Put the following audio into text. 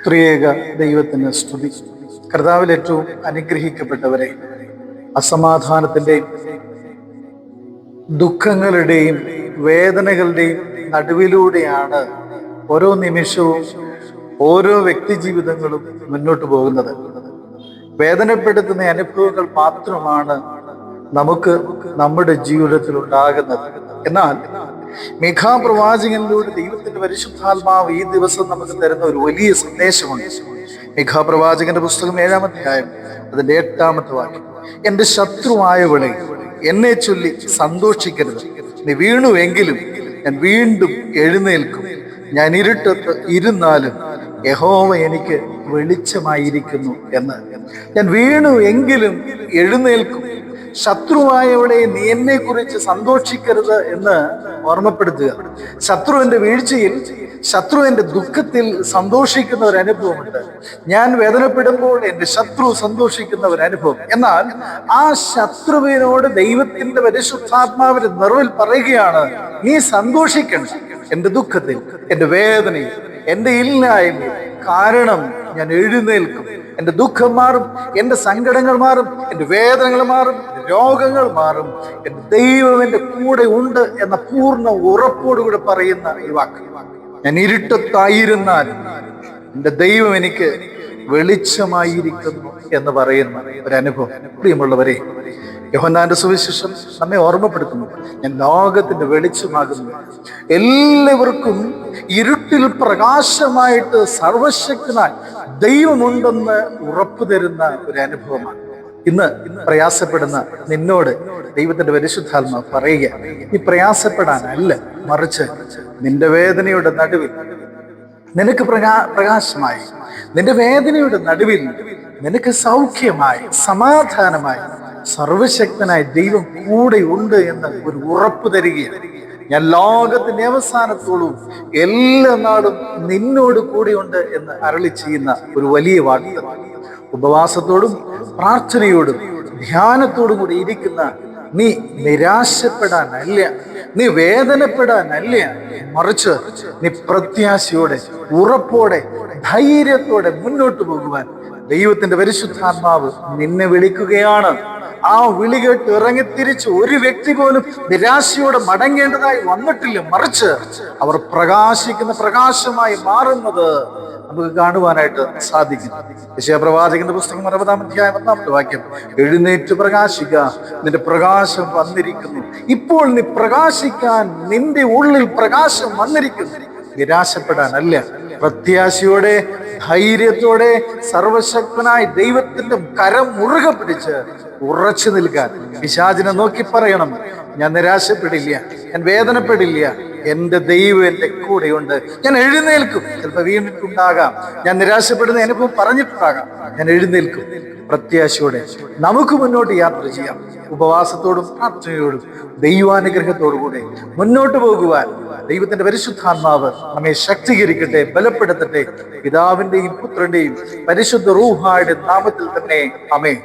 ത്രിയേക ദൈവത്തിന് സ്തുതി. കർത്താവിൽ ഏറ്റവും അനുഗ്രഹിക്കപ്പെട്ടവരെ, അസമാധാനത്തിൻ്റെയും ദുഃഖങ്ങളുടെയും വേദനകളുടെയും നടുവിലൂടെയാണ് ഓരോ നിമിഷവും ഓരോ വ്യക്തി ജീവിതങ്ങളും മുന്നോട്ട് പോകുന്നത്. വേദനപ്പെടുത്തുന്ന അനുഭവങ്ങൾ മാത്രമാണ് നമുക്ക് നമ്മുടെ ജീവിതത്തിൽ ഉണ്ടാകുന്നത്. എന്നാൽ മിഖാ പ്രവാചകനിലൂടെ ദൈവത്തിന്റെ പരിശുദ്ധാത്മാവ് ഈ ദിവസം നമുക്ക് തരുന്ന ഒരു വലിയ സന്ദേശമുണ്ട്. മിഖാ പ്രവാചകന്റെ പുസ്തകം 7-ാം അധ്യായം അതിന്റെ 8-ാമത്തെ വാക്യം: എന്റെ ശത്രുവായവളെ, എന്നെ ചൊല്ലി സന്തോഷിക്കരുത്. നീ വീണുവെങ്കിലും ഞാൻ വീണ്ടും എഴുന്നേൽക്കും. ഞാൻ ഇരുട്ടത്ത് ഇരുന്നാലും യഹോവ എനിക്ക് വെളിച്ചമായിരിക്കുന്നു എന്ന്. ഞാൻ വീണു എങ്കിലും എഴുന്നേൽക്കും. ശത്രുവായവളെ, നീ എന്നെ കുറിച്ച് സന്തോഷിക്കരുത് എന്ന് ഓർമ്മപ്പെടുത്തുക. ശത്രുവിന്റെ വീഴ്ചയിൽ, ശത്രുവിന്റെ ദുഃഖത്തിൽ സന്തോഷിക്കുന്ന ഒരു അനുഭവമുണ്ട്. ഞാൻ വേദനപ്പെടുമ്പോൾ എൻ്റെ ശത്രു സന്തോഷിക്കുന്ന ഒരു അനുഭവം. എന്നാൽ ആ ശത്രുവിനോട് ദൈവത്തിന്റെ പരിശുദ്ധാത്മാവിന്റെ നിറവിൽ പറയുകയാണ്, നീ സന്തോഷിക്കണം എൻ്റെ ദുഃഖത്തിൽ, എൻ്റെ വേദനയിൽ, എൻ്റെ ഇല്ലായ്മയിൽ. കാരണം ഞാൻ എഴുന്നേൽക്കും. എൻ്റെ ദുഃഖം മാറും, എൻ്റെ സങ്കടങ്ങൾ മാറും, എൻ്റെ വേദനകൾ മാറും, എൻ്റെ രോഗങ്ങൾ മാറും. എൻ്റെ ദൈവം എൻ്റെ കൂടെ ഉണ്ട് എന്ന പൂർണ്ണ ഉറപ്പോടുകൂടെ പറയുന്ന ഈ വാക്ക്. ഞാൻ ഇരുട്ടത്തായിരുന്നാൽ എൻ്റെ ദൈവം എനിക്ക് വെളിച്ചമായിരിക്കുന്നു എന്ന് പറയുന്ന ഒരു അനുഭവം. പ്രിയമുള്ളവരെ, യോഹന്നാന്റെ സുവിശേഷം നമ്മെ ഓർമ്മപ്പെടുത്തുന്നു, ഞാൻ ലോകത്തിന്റെ വെളിച്ചമാകുന്നു. എല്ലാവർക്കും ഇരുട്ടിൽ പ്രകാശമായിട്ട് സർവശക്തനായി ദൈവമുണ്ടെന്ന് ഉറപ്പു തരുന്ന ഒരു അനുഭവമാണ്. ഇന്ന് പ്രയാസപ്പെടുന്ന നിന്നോട് ദൈവത്തിന്റെ പരിശുദ്ധാത്മാവ് പറയുക, നീ പ്രയാസപ്പെടാനല്ല, മറിച്ച് നിന്റെ വേദനയുടെ നടുവിൽ നിനക്ക് പ്രകാശമായി, നിന്റെ വേദനയുടെ നടുവിൽ നിനക്ക് സൗഖ്യമായി, സമാധാനമായി സർവശക്തനായ ദൈവം കൂടെ ഉണ്ട് എന്ന് ഒരു ഉറപ്പ് തരികയാണ്. ഞാൻ ലോകത്തിന്റെ അവസാനത്തോളം എല്ലാ നാളും നിന്നോട് കൂടെയുണ്ട് എന്ന് അരുളി ചെയ്യുന്ന ഒരു വലിയ വാഗ്ദത്തം. ഉപവാസത്തോടും പ്രാർത്ഥനയോടും ധ്യാനത്തോടും കൂടി ഇരിക്കുന്ന നീ നിരാശപ്പെടാനല്ല, നീ വേദനപ്പെടാനല്ല, മറിച്ച് നീ പ്രത്യാശയോടെ, ഉറപ്പോടെ, ധൈര്യത്തോടെ മുന്നോട്ട് പോകുവാൻ ദൈവത്തിന്റെ പരിശുദ്ധാത്മാവ് നിന്നെ വിളിക്കുകയാണ്. ആ വിളി കേട്ട് ഇറങ്ങിത്തിരിച്ച് ഒരു വ്യക്തി പോലും നിരാശയോടെ മടങ്ങേണ്ടതായി വന്നിട്ടില്ല, മറിച്ച് അവർ പ്രകാശിക്കുന്ന പ്രകാശമായി മാറുന്നത് നമുക്ക് കാണുവാനായിട്ട് സാധിക്കും. യെശയ്യാപ്രവാചകന്റെ പുസ്തകം 60-ാം അധ്യായം 1-ാമത്തെ വാക്യം: എഴുന്നേറ്റ് പ്രകാശിക്ക, നിന്റെ പ്രകാശം വന്നിരിക്കുന്നു. ഇപ്പോൾ നീ പ്രകാശിക്കാൻ, നിന്റെ ഉള്ളിൽ പ്രകാശം വന്നിരിക്കുന്നു. നിരാശപ്പെടാനല്ല, പ്രത്യാശയോടെ, ധൈര്യത്തോടെ, സർവശക്തനായ ദൈവത്തിന്റെ കരം മുറുകെ പിടിച്ച് ഉറച്ചു നിൽക്കാൻ. പിശാചിനെ നോക്കി പറയണം, ഞാൻ നിരാശപ്പെടില്ല, ഞാൻ വേദനപ്പെടില്ല, എൻ്റെ ദൈവം എൻ്റെ കൂടെയുണ്ട്, ഞാൻ എഴുന്നേൽക്കും. ചിലപ്പോൾ വീണിട്ടുണ്ടാകാം, ഞാൻ നിരാശപ്പെടുന്ന അനുഭവം പറഞ്ഞിട്ടുണ്ടാകാം, ഞാൻ എഴുന്നേൽക്കും. പ്രത്യാശയോടെ നമുക്ക് മുന്നോട്ട് യാത്ര ചെയ്യാം. ഉപവാസത്തോടും പ്രാർത്ഥനയോടും ദൈവാനുഗ്രഹത്തോടുകൂടെ മുന്നോട്ട് പോകുവാൻ ദൈവത്തിന്റെ പരിശുദ്ധാത്മാവ് നമ്മെ ശക്തീകരിക്കട്ടെ, ബലപ്പെടുത്തട്ടെ. പിതാവിന്റെയും പുത്രന്റെയും പരിശുദ്ധ റൂഹായുടെ നാമത്തിൽ തന്നെ ആമേൻ.